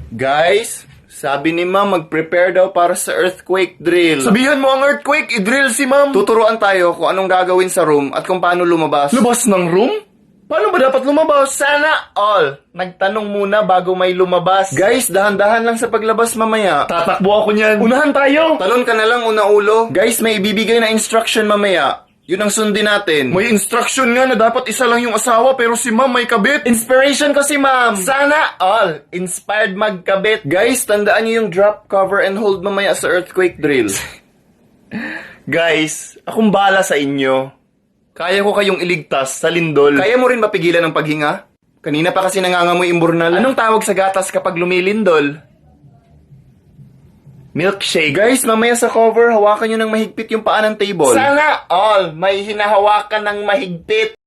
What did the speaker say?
Guys, sabi ni ma'am mag-prepare daw para sa earthquake drill. Sabihan mo ang earthquake, i-drill si ma'am. Tuturuan tayo kung anong gagawin sa room at kung paano lumabas. Labas ng room? Paano ba dapat lumabas? Sana all! Nagtanong muna bago may lumabas. Guys, dahan-dahan lang sa paglabas mamaya. Tatakbo ako niyan. Unahan tayo. Talon ka na lang, una ulo. Guys, may ibibigay na instruction mamaya. Yun ang sundin natin. May instruction nga na dapat isa lang yung asawa pero si ma'am may kabit. Inspiration ko si ma'am. Sana all inspired magkabit. Guys, tandaan niyo yung drop, cover, and hold mamaya sa earthquake drill. Guys, akong bala sa inyo. Kaya ko kayong iligtas sa lindol. Kaya mo rin mapigilan ng paghinga? Kanina pa kasi nangangamoy imburnal. Anong tawag sa gatas kapag lumilindol? Milkshake. Guys, mamaya sa cover, hawakan nyo ng mahigpit yung paa ng table. Sana all may hinahawakan ng mahigpit.